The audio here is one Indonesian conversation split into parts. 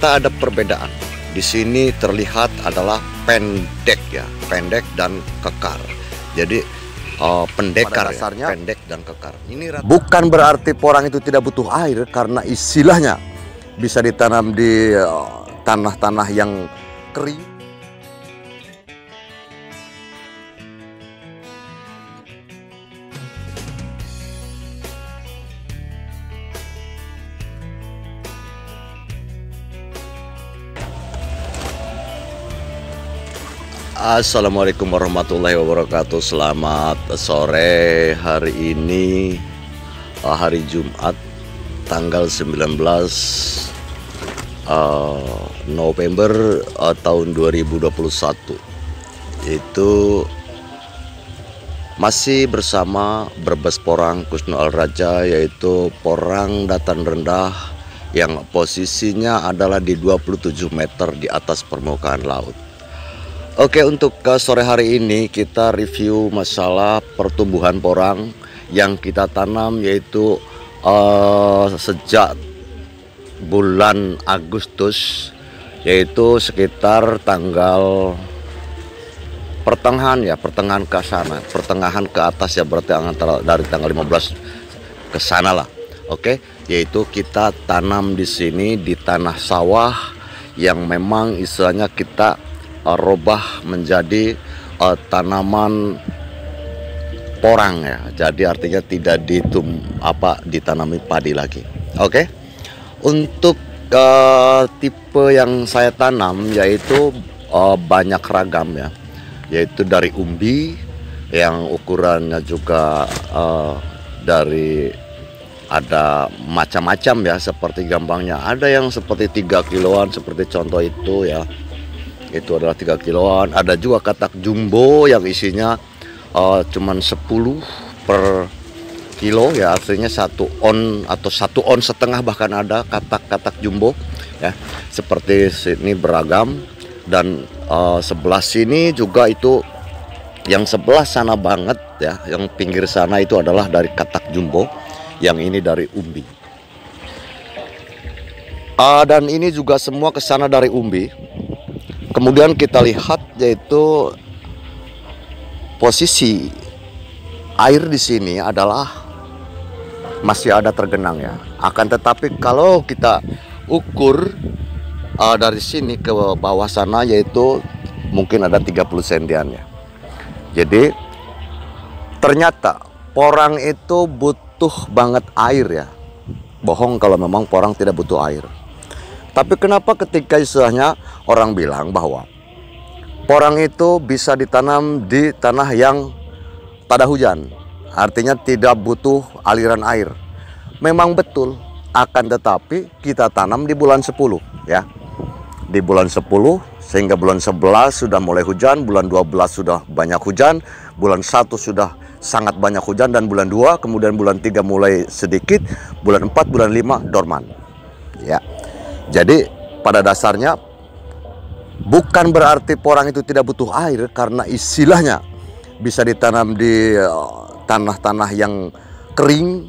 ternyata ada perbedaan. Di sini terlihat adalah pendek ya, pendek dan kekar. Jadi pendekar ya, pendek dan kekar. Ini bukan berarti porang itu tidak butuh air, karena istilahnya bisa ditanam di tanah-tanah yang kering. Assalamualaikum warahmatullahi wabarakatuh. Selamat sore. Hari ini hari Jumat tanggal 19 November tahun 2021. Itu masih bersama Brebes Porang Kusno Al Raja, yaitu porang dataran rendah yang posisinya adalah di 27 meter di atas permukaan laut. Oke, untuk sore hari ini kita review masalah pertumbuhan porang yang kita tanam, yaitu sejak bulan Agustus, yaitu sekitar tanggal pertengahan ke sana, pertengahan ke atas ya, berarti dari tanggal 15 ke sana lah. Oke, yaitu kita tanam di sini di tanah sawah yang memang istilahnya kita robah menjadi tanaman porang ya. Jadi artinya tidak ditanami padi lagi. Oke. Untuk tipe yang saya tanam yaitu banyak ragam ya. Yaitu dari umbi yang ukurannya juga dari ada macam-macam ya, seperti gampangnya ada yang seperti 3 kiloan seperti contoh itu ya. Itu adalah 3 kiloan. Ada juga katak jumbo yang isinya cuman 10 per kilo ya, artinya 1 on atau 1 on setengah bahkan ada katak-katak jumbo ya. Seperti sini beragam, dan sebelah sini juga itu, yang sebelah sana banget ya, yang pinggir sana itu adalah dari katak jumbo, yang ini dari umbi. Dan ini juga semua ke sana dari umbi. Kemudian kita lihat yaitu posisi air di sini adalah masih ada tergenang ya. Akan tetapi kalau kita ukur dari sini ke bawah sana, yaitu mungkin ada 30 sentian ya. Jadi ternyata porang itu butuh banget air ya. Bohong kalau memang porang tidak butuh air. Tapi kenapa ketika istilahnya orang bilang bahwa porang itu bisa ditanam di tanah yang tak ada hujan, artinya tidak butuh aliran air. Memang betul, akan tetapi kita tanam di bulan 10 ya. Di bulan 10 sehingga bulan 11 sudah mulai hujan, bulan 12 sudah banyak hujan, bulan 1 sudah sangat banyak hujan, dan bulan 2, kemudian bulan 3 mulai sedikit, bulan 4, bulan 5 dorman ya. Jadi pada dasarnya bukan berarti porang itu tidak butuh air, karena istilahnya bisa ditanam di tanah-tanah yang kering,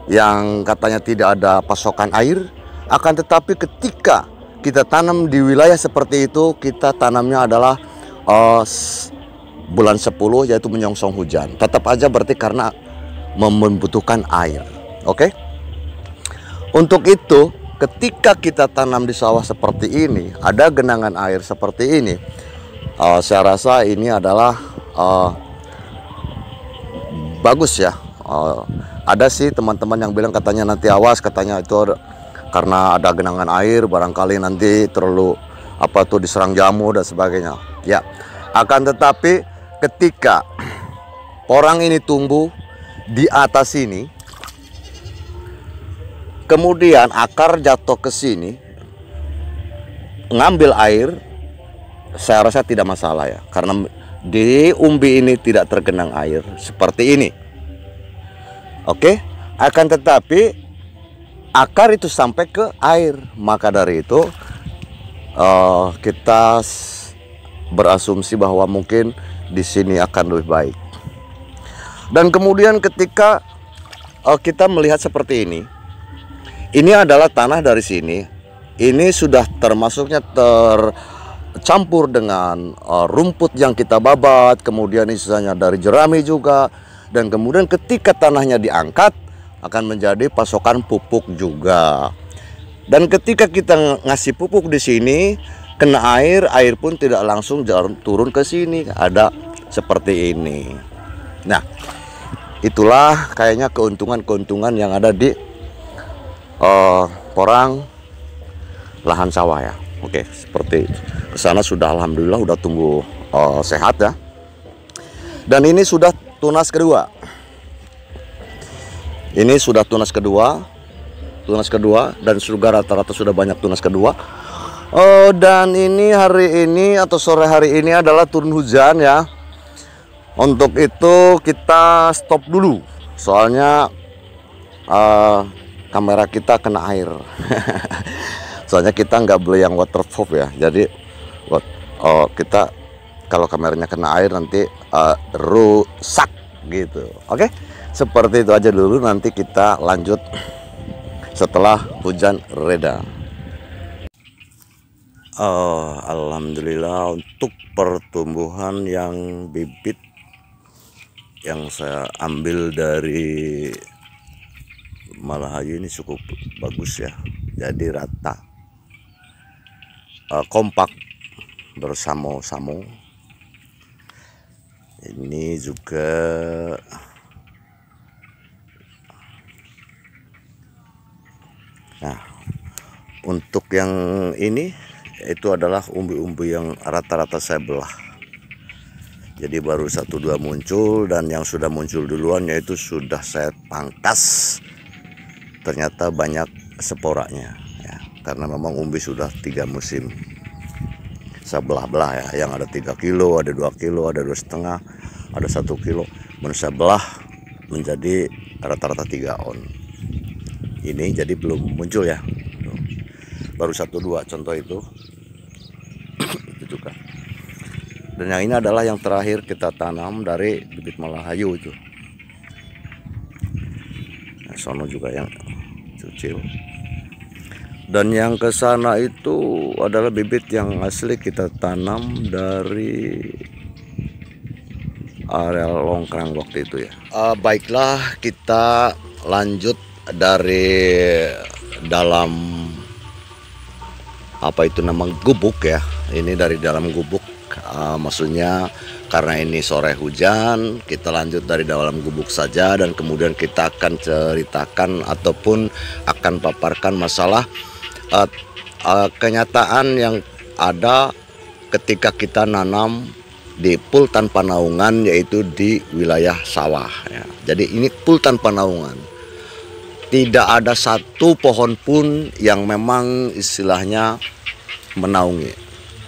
yang katanya tidak ada pasokan air. Akan tetapi ketika kita tanam di wilayah seperti itu, kita tanamnya adalah bulan 10, yaitu menyongsong hujan. Tetap aja berarti karena membutuhkan air. Oke? Untuk itu, ketika kita tanam di sawah seperti ini, ada genangan air seperti ini, saya rasa ini adalah bagus ya. Ada sih teman-teman yang bilang katanya nanti awas, katanya itu karena ada genangan air, barangkali nanti terlalu diserang jamur dan sebagainya ya. Akan tetapi ketika porang ini tumbuh di atas ini, kemudian akar jatuh ke sini, ngambil air, saya rasa tidak masalah ya. Karena di umbi ini tidak tergenang air seperti ini. Oke, akan tetapi akar itu sampai ke air. Maka dari itu kita berasumsi bahwa mungkin di sini akan lebih baik. Dan kemudian ketika kita melihat seperti ini adalah tanah dari sini ini sudah termasuknya tercampur dengan rumput yang kita babat, kemudian istilahnya dari jerami juga, dan kemudian ketika tanahnya diangkat akan menjadi pasokan pupuk juga. Dan ketika kita ngasih pupuk di sini kena air, air pun tidak langsung turun ke sini, ada seperti ini. Nah, itulah kayaknya keuntungan-keuntungan yang ada di porang lahan sawah ya. Oke, seperti kesana sudah alhamdulillah udah tumbuh sehat ya. Dan ini sudah tunas kedua. Ini sudah tunas kedua dan juga rata-rata sudah banyak tunas kedua. Dan ini hari ini atau sore hari ini adalah turun hujan ya. Untuk itu kita stop dulu, soalnya kamera kita kena air. Soalnya kita nggak beli yang waterproof ya, jadi kita kalau kameranya kena air nanti rusak gitu. Oke, seperti itu aja dulu, nanti kita lanjut setelah hujan reda. Alhamdulillah untuk pertumbuhan yang bibit yang saya ambil dari Malahayu ini cukup bagus ya, jadi rata, kompak, bersamo-samo. Ini juga nah, untuk yang ini itu adalah umbi-umbi yang rata-rata saya belah. Jadi baru 1-2 muncul, dan yang sudah muncul duluan yaitu sudah saya pangkas. Ternyata banyak sporanya ya, karena memang umbi sudah 3 musim. Saya belah-belah ya, yang ada 3 kilo, ada 2 kilo, ada 2,5, ada 1 kilo. Saya belah menjadi rata-rata 3 on. Ini jadi belum muncul ya, baru 1-2 contoh itu. Itu juga. Dan yang ini adalah yang terakhir kita tanam dari bibit Malahayu itu. Nah, sono juga yang kecil. Dan yang ke sana itu adalah bibit yang asli kita tanam dari area Longkrang waktu itu ya. Baiklah, kita lanjut dari dalam apa itu nama gubuk ya. Ini dari dalam gubuk, maksudnya karena ini sore hujan, kita lanjut dari dalam gubuk saja, dan kemudian kita akan ceritakan ataupun akan paparkan masalah kenyataan yang ada ketika kita nanam di pool tanpa naungan, yaitu di wilayah sawah ya. Jadi ini pool tanpa naungan, tidak ada satu pohon pun yang memang istilahnya menaungi.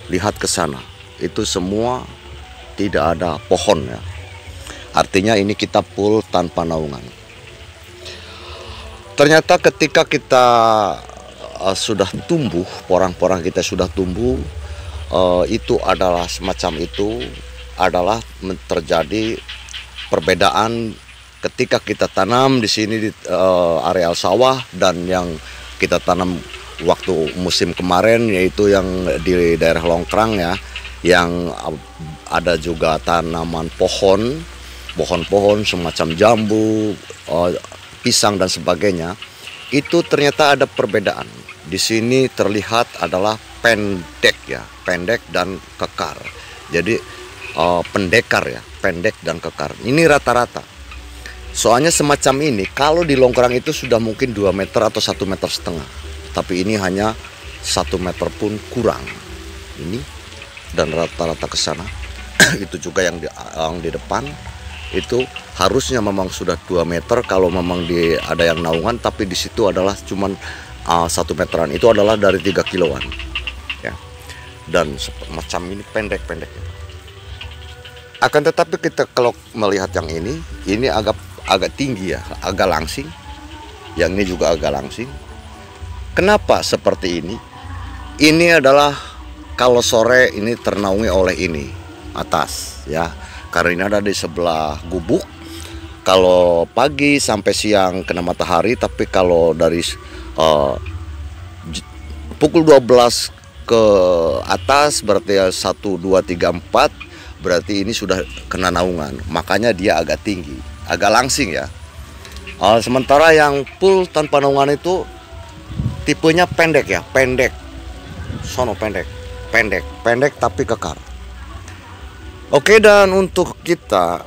Lihat ke sana, itu semua tidak ada pohon ya. Artinya ini kita pool tanpa naungan. Ternyata ketika kita sudah tumbuh, porang-porang kita sudah tumbuh, itu adalah semacam itu adalah terjadi perbedaan ketika kita tanam di sini di areal sawah dan yang kita tanam waktu musim kemarin, yaitu yang di daerah Longkrang ya, yang ada juga tanaman pohon-pohon semacam jambu, pisang dan sebagainya. Itu ternyata ada perbedaan. Di sini terlihat adalah pendek ya, pendek dan kekar. Jadi pendekar ya, pendek dan kekar. Ini rata-rata. Soalnya semacam ini kalau di Longkrang itu sudah mungkin 2 meter atau 1,5 meter. Tapi ini hanya 1 meter pun kurang. Ini dan rata-rata ke sana. Itu juga yang di depan itu harusnya memang sudah 2 meter kalau memang ada yang naungan, tapi di situ adalah cuman 1 meteran. Itu adalah dari 3 kiloan ya. Dan macam ini pendek-pendek. Akan tetapi kita kalau melihat yang ini agak tinggi ya, agak langsing. Yang ini juga agak langsing. Kenapa seperti ini? Ini adalah kalau sore ini ternaungi oleh ini atas ya, karena ini ada di sebelah gubuk. Kalau pagi sampai siang kena matahari, tapi kalau dari pukul 12 ke atas berarti ya 1, 2, 3, 4, berarti ini sudah kena naungan, makanya dia agak tinggi, agak langsing ya. Sementara yang full tanpa naungan itu tipenya pendek ya, pendek tapi kekar. Oke, dan untuk kita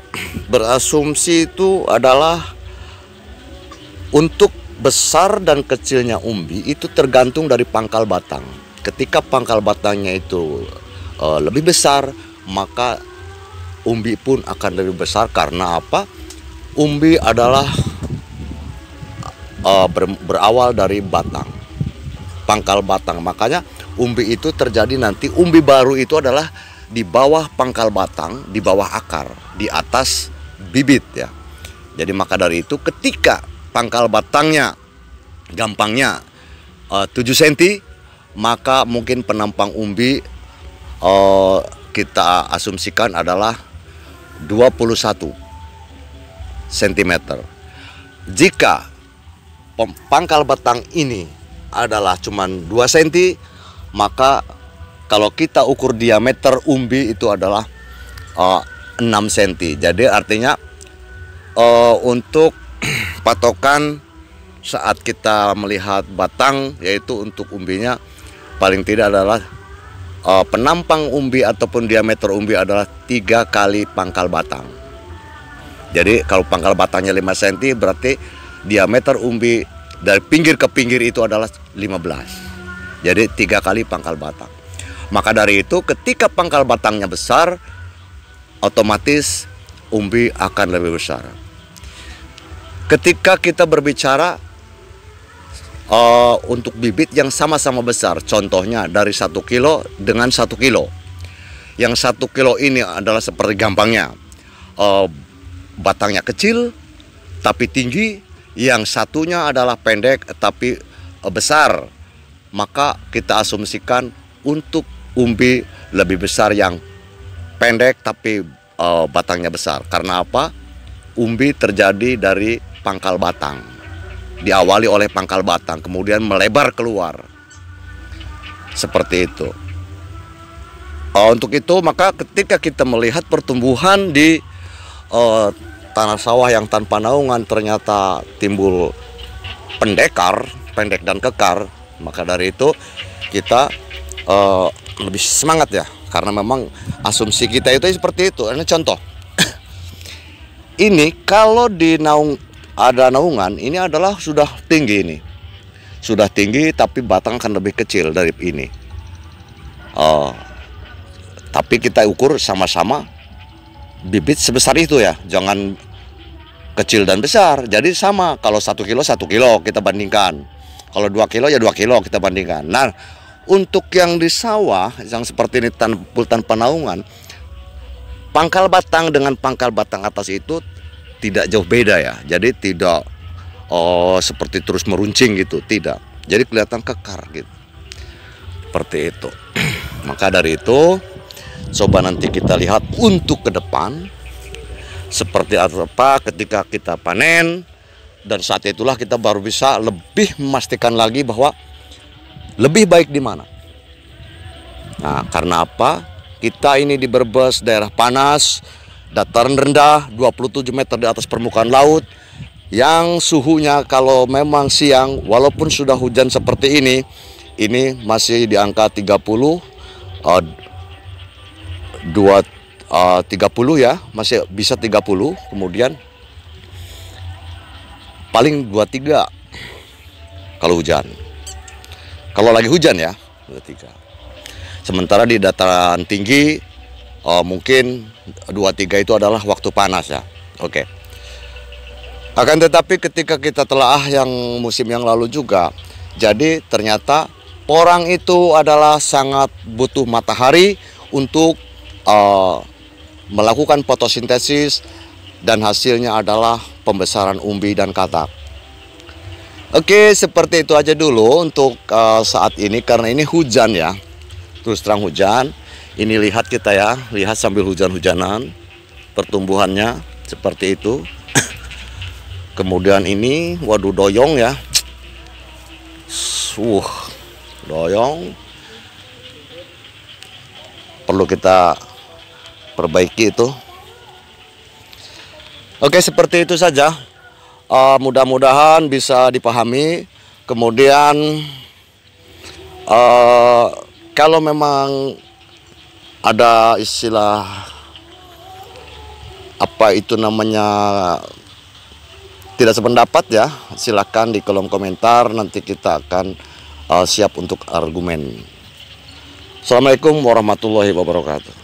berasumsi itu adalah untuk besar dan kecilnya umbi itu tergantung dari pangkal batang. Ketika pangkal batangnya itu lebih besar, maka umbi pun akan lebih besar. Karena apa? Umbi adalah berawal dari batang, pangkal batang. Makanya umbi itu terjadi nanti, umbi baru itu adalah di bawah pangkal batang, di bawah akar, di atas bibit ya. Jadi maka dari itu ketika pangkal batangnya gampangnya 7 cm, maka mungkin penampang umbi kita asumsikan adalah 21 cm. Jika pangkal batang ini adalah cuman 2 cm, maka kalau kita ukur diameter umbi itu adalah 6 cm. Jadi artinya untuk patokan saat kita melihat batang, yaitu untuk umbinya paling tidak adalah penampang umbi ataupun diameter umbi adalah 3 kali pangkal batang. Jadi kalau pangkal batangnya 5 cm, berarti diameter umbi dari pinggir ke pinggir itu adalah 15. Jadi 3 kali pangkal batang. Maka dari itu ketika pangkal batangnya besar, otomatis umbi akan lebih besar. Ketika kita berbicara untuk bibit yang sama-sama besar, contohnya dari 1 kilo dengan 1 kilo. Yang 1 kilo ini adalah seperti gampangnya, batangnya kecil tapi tinggi, yang satunya adalah pendek tapi besar. Maka kita asumsikan untuk umbi lebih besar yang pendek tapi batangnya besar. Karena apa? Umbi terjadi dari pangkal batang, diawali oleh pangkal batang, kemudian melebar keluar seperti itu. Untuk itu maka ketika kita melihat pertumbuhan di tanah sawah yang tanpa naungan ternyata timbul pendek dan kekar, maka dari itu kita lebih semangat ya, karena memang asumsi kita itu seperti itu. Ini contoh. Ini kalau di ada naungan, ini adalah sudah tinggi, ini sudah tinggi tapi batang akan lebih kecil dari ini. Tapi kita ukur sama-sama bibit sebesar itu ya, jangan kecil dan besar. Jadi sama, kalau 1 kilo 1 kilo kita bandingkan, kalau 2 kilo ya 2 kilo kita bandingkan. Nah, untuk yang di sawah yang seperti ini tanpa naungan, pangkal batang dengan pangkal batang atas itu tidak jauh beda ya. Jadi tidak seperti terus meruncing gitu, tidak. Jadi kelihatan kekar gitu, seperti itu. Maka dari itu coba nanti kita lihat untuk ke depan seperti apa ketika kita panen, dan saat itulah kita baru bisa lebih memastikan lagi bahwa lebih baik di mana. Nah, karena apa? Kita ini di Brebes, daerah panas, dataran rendah, 27 meter di atas permukaan laut, yang suhunya kalau memang siang, walaupun sudah hujan seperti ini masih di angka 30 ya, masih bisa 30, kemudian paling 23 kalau hujan. Kalau lagi hujan ya, 23. Sementara di dataran tinggi mungkin 23 itu adalah waktu panas ya. Oke. Akan tetapi ketika kita telaah yang musim yang lalu juga, jadi ternyata porang itu adalah sangat butuh matahari untuk melakukan fotosintesis, dan hasilnya adalah pembesaran umbi dan katak. Oke, seperti itu aja dulu untuk saat ini, karena ini hujan ya, terus terang hujan. Ini lihat kita ya, lihat sambil hujan-hujanan pertumbuhannya seperti itu. Kemudian ini waduh doyong ya, doyong, perlu kita perbaiki itu. Oke, seperti itu saja. Mudah-mudahan bisa dipahami. Kemudian kalau memang ada istilah apa itu namanya tidak sependapat ya, silakan di kolom komentar, nanti kita akan siap untuk argumen. Assalamualaikum warahmatullahi wabarakatuh.